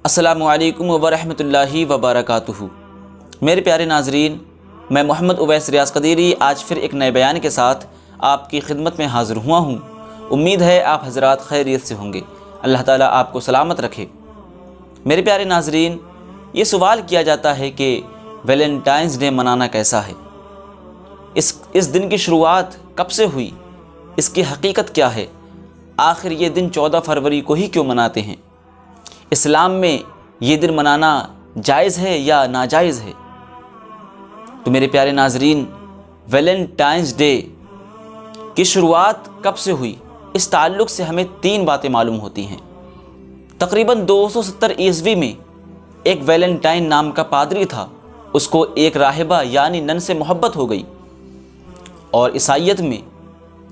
السلام علیکم ورحمۃ اللہ وبرکاتہ۔ میرے پیارے ناظرین، میں محمد اویس ریاض قدیری آج پھر ایک نئے بیان کے ساتھ آپ کی خدمت میں حاضر ہوا ہوں۔ امید ہے آپ حضرات خیریت سے ہوں گے۔ اللہ تعالیٰ آپ کو سلامت رکھے۔ میرے پیارے ناظرین، یہ سوال کیا جاتا ہے کہ ویلنٹائنس ڈے منانا کیسا ہے؟ اس دن کی شروعات کب سے ہوئی؟ اس کی حقیقت کیا ہے؟ آخر یہ دن 14 فروری کو ہی کیوں مناتے ہیں؟ اسلام میں یہ دن منانا جائز ہے یا ناجائز ہے؟ تو میرے پیارے ناظرین، ویلنٹائنس ڈے کی شروعات کب سے ہوئی؟ اس تعلق سے ہمیں 3 باتیں معلوم ہوتی ہیں۔ تقریباً 270 عیسوی میں ایک ویلنٹائن نام کا پادری تھا۔ اس کو ایک راہبہ یعنی نن سے محبت ہو گئی، اور عیسائیت میں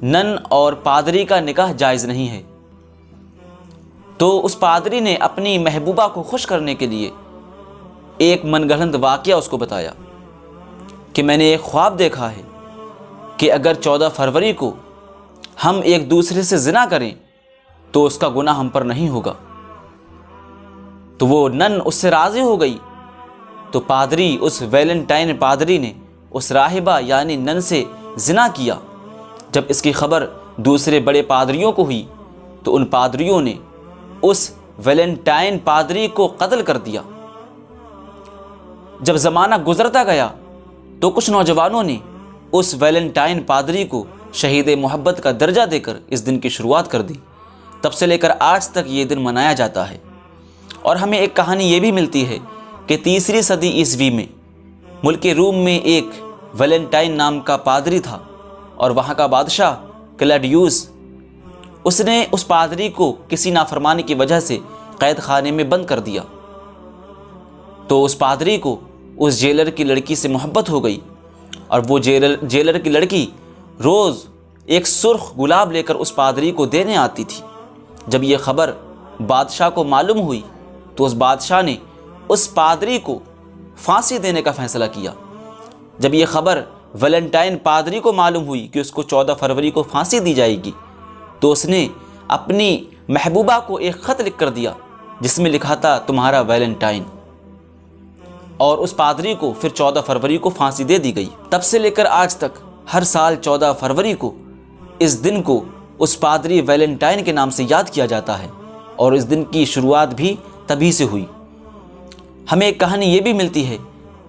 نن اور پادری کا نکاح جائز نہیں ہے۔ تو اس پادری نے اپنی محبوبہ کو خوش کرنے کے لیے ایک من گھڑنت واقعہ اس کو بتایا کہ میں نے ایک خواب دیکھا ہے کہ اگر 14 فروری کو ہم ایک دوسرے سے زنا کریں تو اس کا گناہ ہم پر نہیں ہوگا۔ تو وہ نن اس سے راضی ہو گئی۔ تو پادری، اس ویلنٹائن پادری نے اس راہبہ یعنی نن سے زنا کیا۔ جب اس کی خبر دوسرے بڑے پادریوں کو ہوئی تو ان پادریوں نے اس ویلنٹائن پادری کو قتل کر دیا۔ جب زمانہ گزرتا گیا تو کچھ نوجوانوں نے اس ویلنٹائن پادری کو شہید محبت کا درجہ دے کر اس دن کی شروعات کر دی۔ تب سے لے کر آج تک یہ دن منایا جاتا ہے۔ اور ہمیں ایک کہانی یہ بھی ملتی ہے کہ 3 صدی عیسوی میں ملک روم میں ایک ویلنٹائن نام کا پادری تھا، اور وہاں کا بادشاہ کلاڈیوس، اس نے اس پادری کو کسی نافرمانی کی وجہ سے قید خانے میں بند کر دیا۔ تو اس پادری کو اس جیلر کی لڑکی سے محبت ہو گئی، اور وہ جیلر کی لڑکی روز ایک سرخ گلاب لے کر اس پادری کو دینے آتی تھی۔ جب یہ خبر بادشاہ کو معلوم ہوئی تو اس بادشاہ نے اس پادری کو پھانسی دینے کا فیصلہ کیا۔ جب یہ خبر ویلنٹائن پادری کو معلوم ہوئی کہ اس کو 14 فروری کو پھانسی دی جائے گی، تو اس نے اپنی محبوبہ کو ایک خط لکھ کر دیا جس میں لکھا تھا تمہارا ویلنٹائن، اور اس پادری کو پھر 14 فروری کو پھانسی دے دی گئی۔ تب سے لے کر آج تک ہر سال 14 فروری کو اس دن کو اس پادری ویلنٹائن کے نام سے یاد کیا جاتا ہے، اور اس دن کی شروعات بھی تبھی سے ہوئی۔ ہمیں ایک کہانی یہ بھی ملتی ہے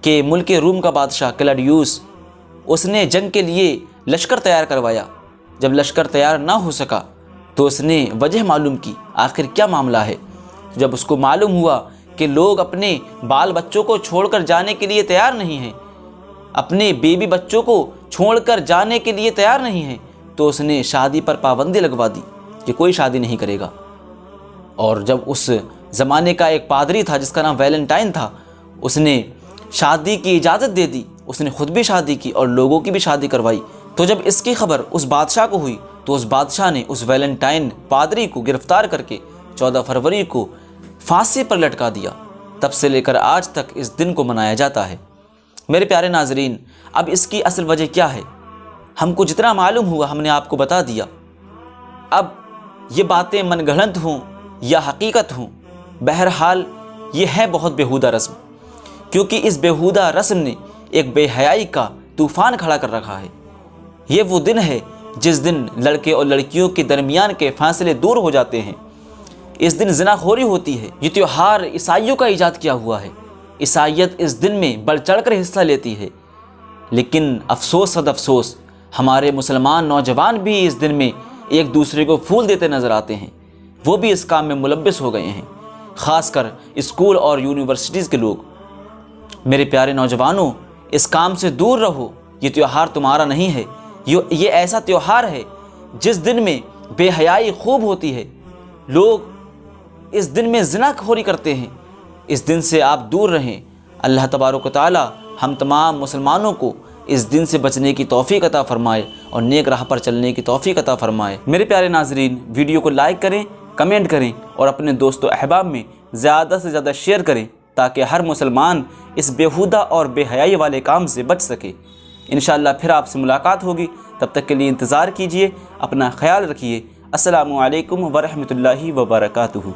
کہ ملک روم کا بادشاہ کلاڈیوس، اس نے جنگ کے لیے لشکر تیار کروایا۔ جب لشکر تیار نہ ہو سکا تو اس نے وجہ معلوم کی، آخر کیا معاملہ ہے۔ جب اس کو معلوم ہوا کہ لوگ اپنے بال بچوں کو چھوڑ کر جانے کے لیے تیار نہیں ہیں، اپنے بیوی بچوں کو چھوڑ کر جانے کے لیے تیار نہیں ہیں، تو اس نے شادی پر پابندی لگوا دی کہ کوئی شادی نہیں کرے گا۔ اور جب اس زمانے کا ایک پادری تھا جس کا نام ویلنٹائن تھا، اس نے شادی کی اجازت دے دی۔ اس نے خود بھی شادی کی اور لوگوں کی بھی شادی کروائی۔ تو جب اس کی خبر اس بادشاہ کو ہوئی تو اس بادشاہ نے اس ویلنٹائن پادری کو گرفتار کر کے 14 فروری کو پھانسی پر لٹکا دیا۔ تب سے لے کر آج تک اس دن کو منایا جاتا ہے۔ میرے پیارے ناظرین، اب اس کی اصل وجہ کیا ہے؟ ہم کو جتنا معلوم ہوا ہم نے آپ کو بتا دیا۔ اب یہ باتیں من گھڑنت ہوں یا حقیقت ہوں، بہرحال یہ ہے بہت بیہودہ رسم، کیونکہ اس بیہودہ رسم نے ایک بے حیائی کا طوفان کھڑا کر رکھا ہے۔ یہ وہ دن ہے جس دن لڑکے اور لڑکیوں کے درمیان کے فاصلے دور ہو جاتے ہیں۔ اس دن زنا خوری ہوتی ہے۔ یہ تیوہار عیسائیوں کا ایجاد کیا ہوا ہے۔ عیسائیت اس دن میں بڑھ چڑھ کر حصہ لیتی ہے، لیکن افسوس صد افسوس ہمارے مسلمان نوجوان بھی اس دن میں ایک دوسرے کو پھول دیتے نظر آتے ہیں۔ وہ بھی اس کام میں ملوث ہو گئے ہیں، خاص کر اسکول اور یونیورسٹیز کے لوگ۔ میرے پیارے نوجوانوں، اس کام سے دور رہو۔ یہ تیوہار تمہارا نہیں ہے۔ یہ ایسا تیوہار ہے جس دن میں بے حیائی خوب ہوتی ہے۔ لوگ اس دن میں زنا خوری کرتے ہیں۔ اس دن سے آپ دور رہیں۔ اللہ تبارک و تعالی ہم تمام مسلمانوں کو اس دن سے بچنے کی توفیق عطا فرمائے اور نیک راہ پر چلنے کی توفیق عطا فرمائے۔ میرے پیارے ناظرین، ویڈیو کو لائک کریں، کمنٹ کریں، اور اپنے دوست و احباب میں زیادہ سے زیادہ شیئر کریں تاکہ ہر مسلمان اس بیہودہ اور بے حیائی والے کام سے بچ سکے۔ انشاءاللہ پھر آپ سے ملاقات ہوگی، تب تک کے لیے انتظار کیجیے۔ اپنا خیال رکھیے۔ السلام علیکم ورحمۃ اللہ وبرکاتہ۔